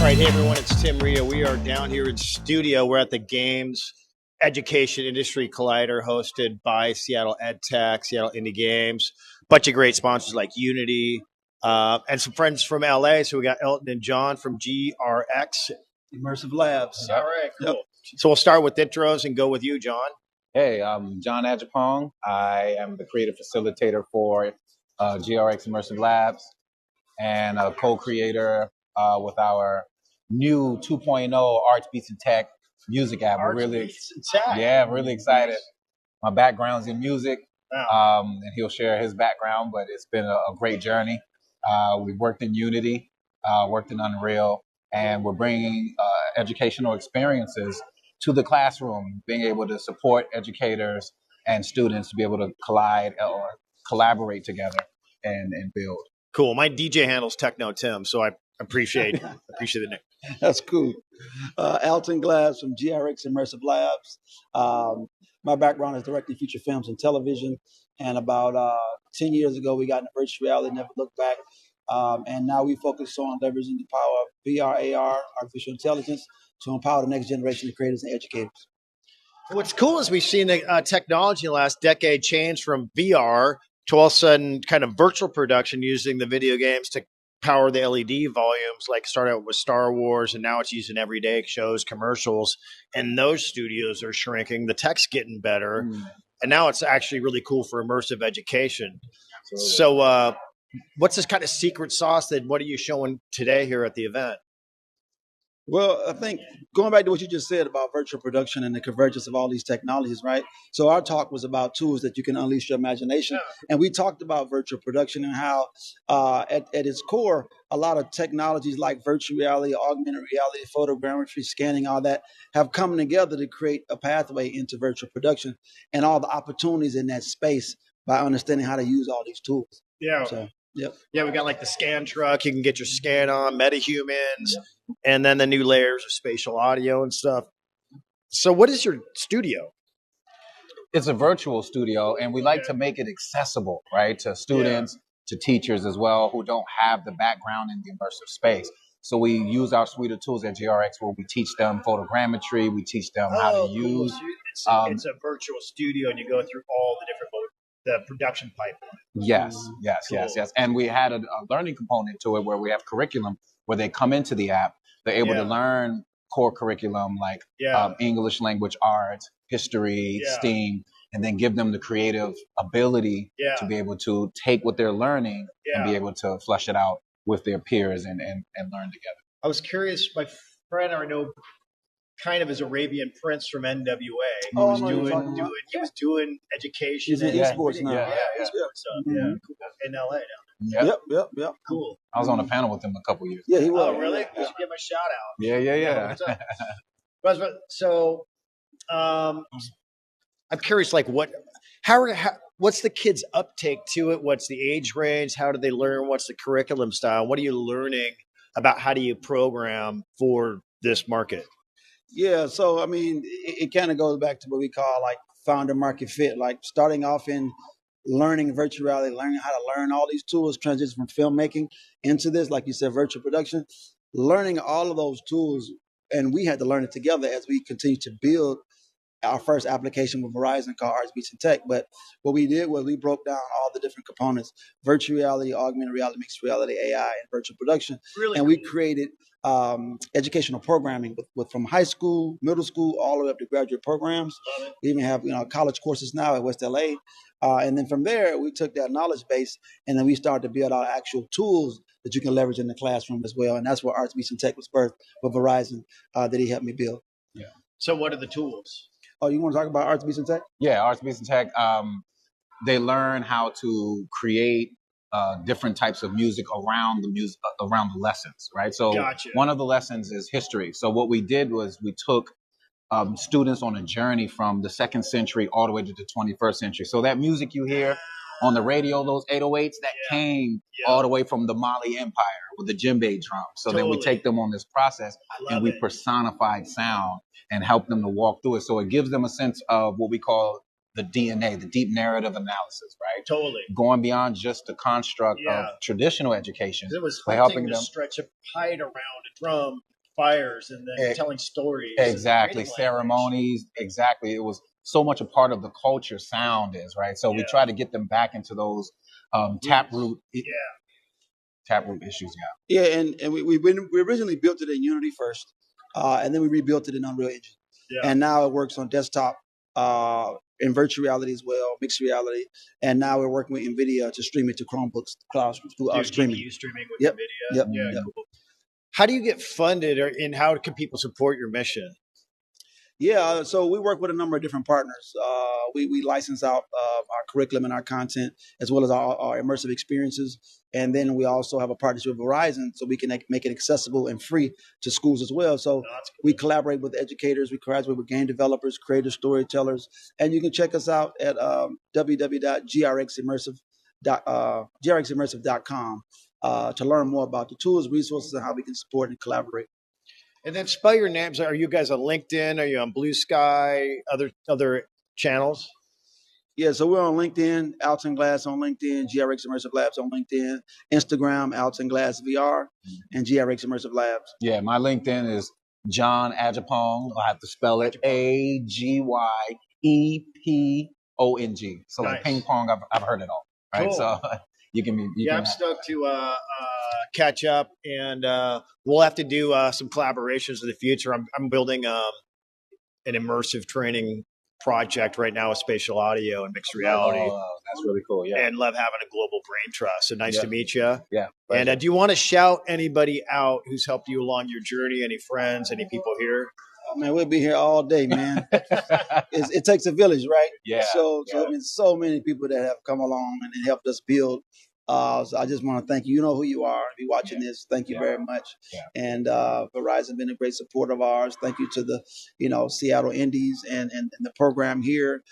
right, hey everyone, it's Tim Reha. We are down here in studio. We're at the Games Education Industry Collider hosted by Seattle EdTech, Seattle Indie Games, bunch of great sponsors like Unity, and some friends from LA. So we got Alton and John from GRX Immersive Labs. All right, cool. Yep. So we'll start with intros and go with you, John. Hey, I'm John Agyepong. I am the creative facilitator for GRX Immersive Labs and a co-creator with our new 2.0 Arts Beats and Tech music app. Arts, We're really, Beats, and Tech. Yeah, really excited. My background's in music, and he'll share his background, but it's been a great journey. We've worked in Unity, worked in Unreal, and we're bringing educational experiences to the classroom, being able to support educators and students to be able to collide or collaborate together and build. Cool. My DJ handle's Techno Tim, so I appreciate the name. That's cool. Alton Glass from GRX Immersive Labs. My background is directing feature films and television. And about 10 years ago, we got into virtual reality, never looked back. And now we focus on leveraging the power of VR, AR, artificial intelligence to empower the next generation of creators and educators. What's cool is we've seen the technology in the last decade change from VR to all of a sudden kind of virtual production using the video games to power the LED volumes, like started out with Star Wars, and now it's used in everyday shows, commercials, and those studios are shrinking. The tech's getting better, and now it's actually really cool for immersive education. So what's this kind of secret sauce that what are you showing today here at the event? Well, I think going back to what you just said about virtual production and the convergence of all these technologies, right? So our talk was about tools that you can unleash your imagination. And we talked about virtual production and how at its core, a lot of technologies like virtual reality, augmented reality, photogrammetry, scanning, all that have come together to create a pathway into virtual production and all the opportunities in that space by understanding how to use all these tools. Yeah. So, yep. Yeah, we got like the scan truck. You can get your scan on, metahumans, and then the new layers of spatial audio and stuff. So what is your studio? It's a virtual studio, and we like to make it accessible, right, to students, to teachers as well, who don't have the background in the immersive space. So we use our suite of tools at GRX where we teach them photogrammetry, we teach them how to use. Cool. It's a virtual studio, and you go through all the different the production pipeline. Yes. Cool. Yes. And we had a learning component to it where we have curriculum where they come into the app, they're able to learn core curriculum like English language arts, history, STEAM, and then give them the creative ability to be able to take what they're learning and be able to flesh it out with their peers and learn together. I was curious, my friend I know kind of is Arabian Prince from NWA. He was doing education. He's in esports now. In LA now. Yep. Cool. I was on a panel with him a couple years. Yeah, he was. Oh, really? You should give him a shout out. Yeah. So, I'm curious, like what's the kids' uptake to it? What's the age range? How do they learn? What's the curriculum style? What are you learning about how do you program for this market? Yeah, so I mean, it kind of goes back to what we call like founder market fit, like starting off in learning virtual reality, learning how to learn all these tools, transition from filmmaking into this, like you said, virtual production, learning all of those tools. And we had to learn it together as we continue to build our first application with Verizon called Arts, Beats, and Tech. But what we did was we broke down all the different components: virtual reality, augmented reality, mixed reality, AI, and virtual production. Really and we created educational programming with from high school, middle school, all the way up to graduate programs. We even have college courses now at West LA. And then from there, we took that knowledge base and then we started to build out actual tools that you can leverage in the classroom as well. And that's where Arts, Beats, and Tech was birthed with Verizon that he helped me build. Yeah. So what are the tools? Oh, you want to talk about Arts, Beats, and Tech? Yeah, Arts, Beats, and Tech. They learn how to create different types of music around the lessons, right? So one of the lessons is history. So what we did was we took students on a journey from the 2nd century all the way to the 21st century. So that music you hear on the radio, those 808s, that came all the way from the Mali Empire with the djembe drum. So then we take them on this process and we personified sound and help them to walk through it. So it gives them a sense of what we call the DNA, the deep narrative analysis, right? Totally. Going beyond just the construct of traditional education. It was by helping to them stretch a pipe around a drum fires and then telling stories. Exactly. Ceremonies. Exactly. It was so much a part of the culture sound is, right? So we try to get them back into those taproot issues. Yeah, and we originally built it in Unity first, and then we rebuilt it in Unreal Engine. Yeah. And now it works on desktop, in virtual reality as well, mixed reality, and now we're working with NVIDIA to stream it to Chromebooks, cloud streaming. GPU streaming with NVIDIA. Yep. Cool. How do you get funded, and how can people support your mission? Yeah, so we work with a number of different partners. We license out our curriculum and our content, as well as our immersive experiences. And then we also have a partnership with Verizon, so we can make it accessible and free to schools as well. So we collaborate with educators, we collaborate with game developers, creators, storytellers. And you can check us out at www.grximmersive.com to learn more about the tools, resources, and how we can support and collaborate. And then spell your names. Are you guys on LinkedIn? Are you on Blue Sky? Other channels? Yeah, so we're on LinkedIn, Alton Glass on LinkedIn, GRX Immersive Labs on LinkedIn, Instagram, Alton Glass VR, and GRX Immersive Labs. Yeah, my LinkedIn is John Agyepong. I have to spell it Agyepong. So like ping pong, I've heard it all. Right, cool. So you can. I'm stoked to catch up, and we'll have to do some collaborations in the future. I'm building an immersive training project right now with spatial audio and mixed reality. Oh, that's really cool. Yeah, and love having a global brain trust. So nice to meet you. Yeah. And do you want to shout anybody out who's helped you along your journey? Any friends? Any people here? Oh, man, we'll be here all day, man. It takes a village, right? Yeah. So I mean, so many people that have come along and helped us build. So I just want to thank you. You know who you are. If you're watching this, thank you very much. Yeah. And Verizon been a great supporter of ours. Thank you to the, Seattle Indies and the program here.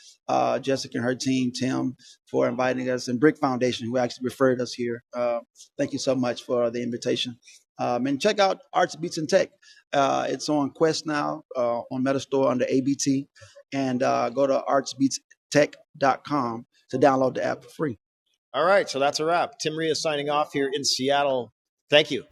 Jessica and her team, Tim, for inviting us, and Brick Foundation, who actually referred us here. Thank you so much for the invitation. And check out Arts, Beats, and Tech. It's on Quest now, on Metastore under ABT. And go to artsbeatstech.com to download the app for free. All right, so that's a wrap. Tim Reha signing off here in Seattle. Thank you.